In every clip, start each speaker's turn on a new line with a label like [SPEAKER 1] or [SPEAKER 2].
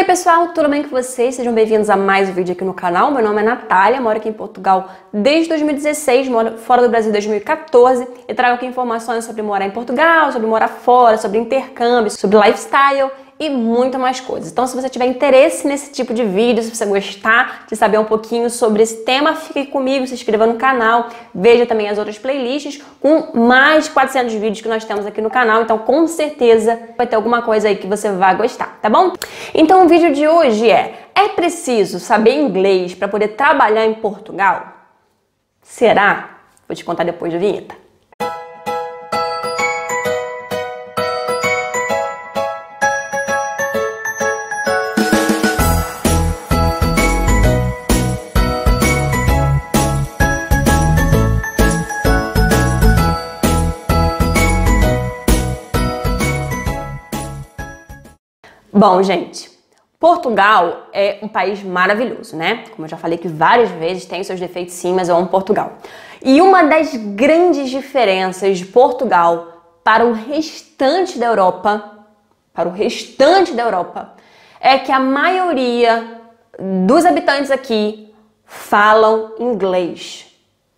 [SPEAKER 1] pessoal, tudo bem com vocês? Sejam bem-vindos a mais um vídeo aqui no canal. Meu nome é Natália, moro aqui em Portugal desde 2016, moro fora do Brasil desde 2014 e trago aqui informações sobre morar em Portugal, sobre morar fora, sobre intercâmbio, sobre lifestyle e muito mais coisas. Então, se você tiver interesse nesse tipo de vídeo, se você gostar de saber um pouquinho sobre esse tema, fique comigo, se inscreva no canal, veja também as outras playlists com mais de 400 vídeos que nós temos aqui no canal, então com certeza vai ter alguma coisa aí que você vai gostar, tá bom? Então o vídeo de hoje é preciso saber inglês para poder trabalhar em Portugal? Será? Vou te contar depois da vinheta. Bom, gente, Portugal é um país maravilhoso, né? Como eu já falei que várias vezes, tem seus defeitos sim, mas eu amo Portugal. E uma das grandes diferenças de Portugal para o restante da Europa, é que a maioria dos habitantes aqui falam inglês.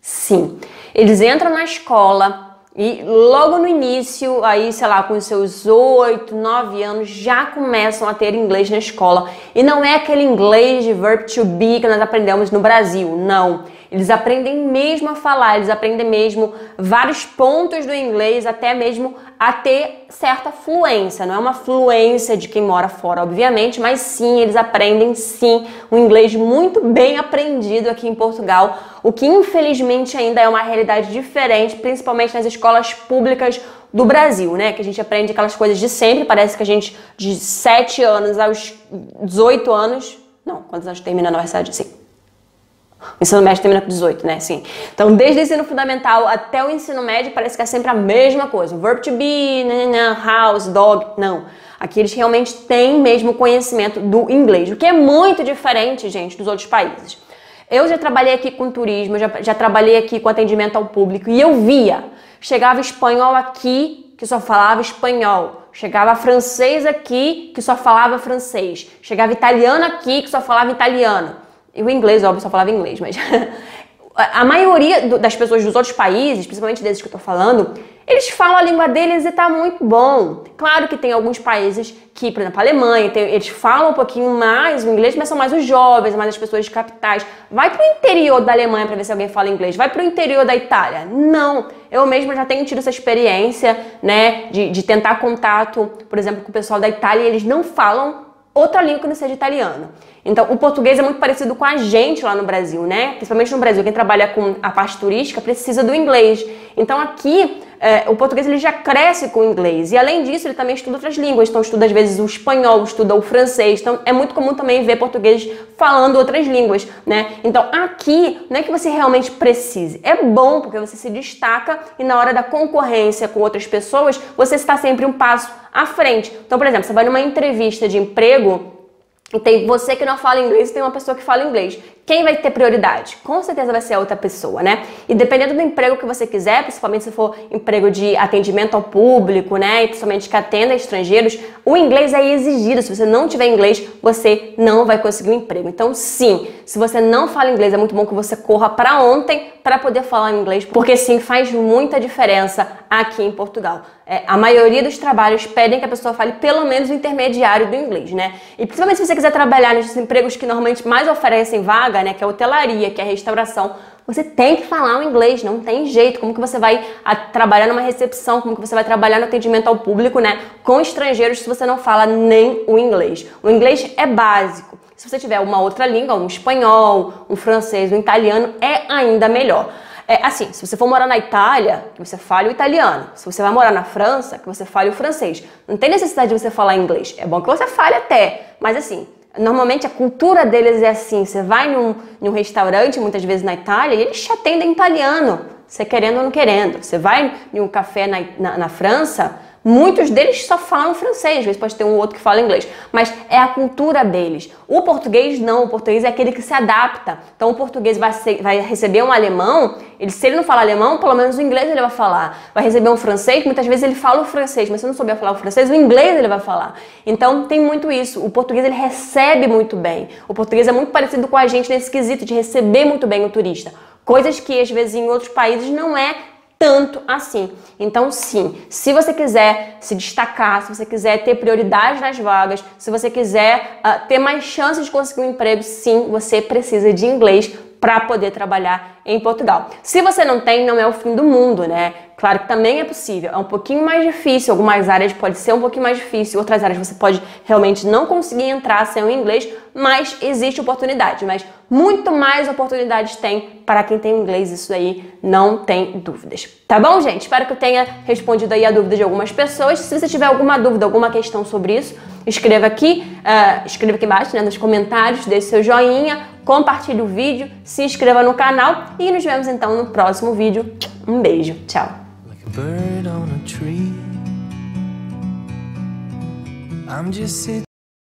[SPEAKER 1] Sim, eles entram na escola e logo no início, aí, sei lá, com os seus 8, 9 anos, já começam a ter inglês na escola. E não é aquele inglês de verb to be que nós aprendemos no Brasil, não. Eles aprendem mesmo a falar, eles aprendem mesmo vários pontos do inglês, até mesmo a ter certa fluência. Não é uma fluência de quem mora fora, obviamente, mas sim, eles aprendem sim um inglês muito bem aprendido aqui em Portugal, o que infelizmente ainda é uma realidade diferente, principalmente nas escolas públicas do Brasil, né? Que a gente aprende aquelas coisas de sempre, parece que a gente de 7 anos aos 18 anos, não, quantos anos termina na universidade? Sim. O ensino médio termina com 18, né? Sim. Então, desde o ensino fundamental até o ensino médio, parece que é sempre a mesma coisa. Verb to be, house, dog, não. Aqui eles realmente têm mesmo conhecimento do inglês, o que é muito diferente, gente, dos outros países. Eu já trabalhei aqui com turismo, já trabalhei aqui com atendimento ao público e eu via, chegava espanhol aqui que só falava espanhol, chegava francês aqui que só falava francês, chegava italiano aqui que só falava italiano. E o inglês, óbvio, só falava inglês, mas a maioria das pessoas dos outros países, principalmente desses que eu tô falando, eles falam a língua deles e tá muito bom. Claro que tem alguns países que, por exemplo, a Alemanha, eles falam um pouquinho mais o inglês, mas são mais os jovens, mais as pessoas de capitais. Vai pro interior da Alemanha para ver se alguém fala inglês. Vai pro interior da Itália. Não. Eu mesma já tenho tido essa experiência, né, de tentar contato, por exemplo, com o pessoal da Itália e eles não falam outra língua que não seja italiano. Então, o português é muito parecido com a gente lá no Brasil, né? Principalmente no Brasil, quem trabalha com a parte turística precisa do inglês. Então, aqui, o português ele já cresce com o inglês. E, além disso, ele também estuda outras línguas. Então, estuda, às vezes, o espanhol, estuda o francês. Então, é muito comum também ver português falando outras línguas, né? Então, aqui, não é que você realmente precise. É bom, porque você se destaca e, na hora da concorrência com outras pessoas, você está sempre um passo à frente. Então, por exemplo, você vai numa entrevista de emprego e tem você que não fala inglês e tem uma pessoa que fala inglês. Quem vai ter prioridade? Com certeza vai ser a outra pessoa, né? E dependendo do emprego que você quiser, principalmente se for emprego de atendimento ao público, né? E principalmente que atenda estrangeiros, o inglês é exigido. Se você não tiver inglês, você não vai conseguir um emprego. Então, sim, se você não fala inglês, é muito bom que você corra para ontem para poder falar inglês, porque sim, faz muita diferença aqui em Portugal. A maioria dos trabalhos pedem que a pessoa fale pelo menos o intermediário do inglês, né? E principalmente se você quiser trabalhar nesses empregos que normalmente mais oferecem vaga, né, que é a hotelaria, que é a restauração, você tem que falar o inglês, não tem jeito. Como que você vai trabalhar numa recepção, como que você vai trabalhar no atendimento ao público, né, com estrangeiros se você não fala nem o inglês? O inglês é básico. Se você tiver uma outra língua, um espanhol, um francês, um italiano, é ainda melhor. Assim, se você for morar na Itália, que você fale o italiano. Se você vai morar na França, que você fale o francês. Não tem necessidade de você falar inglês. É bom que você fale até, mas assim, normalmente a cultura deles é assim, você vai num restaurante, muitas vezes na Itália, e eles te atendem em italiano, você querendo ou não querendo. Você vai em um café na França, Muitos deles só falam francês, às vezes pode ter um outro que fala inglês, mas é a cultura deles. O português não, o português é aquele que se adapta. Então o português vai receber um alemão, se ele não falar alemão, pelo menos o inglês ele vai falar. Vai receber um francês, muitas vezes ele fala o francês, mas se não souber falar o francês, o inglês ele vai falar. Então tem muito isso. O português ele recebe muito bem. O português é muito parecido com a gente nesse quesito de receber muito bem o turista. Coisas que às vezes em outros países não é tanto assim. Então sim, se você quiser se destacar, se você quiser ter prioridade nas vagas, se você quiser ter mais chances de conseguir um emprego, sim, você precisa de inglês para poder trabalhar em Portugal. Se você não tem, não é o fim do mundo, né? Claro que também é possível, é um pouquinho mais difícil, algumas áreas pode ser um pouquinho mais difícil, outras áreas você pode realmente não conseguir entrar sem o inglês, mas existe oportunidade, mas muito mais oportunidades tem para quem tem inglês, isso aí não tem dúvidas. Tá bom, gente? Espero que eu tenha respondido aí a dúvida de algumas pessoas. Se você tiver alguma dúvida, alguma questão sobre isso, escreva aqui embaixo, né, nos comentários, deixe seu joinha, compartilhe o vídeo, se inscreva no canal e nos vemos então no próximo vídeo. Um beijo, tchau! Bird on a tree. I'm just sitting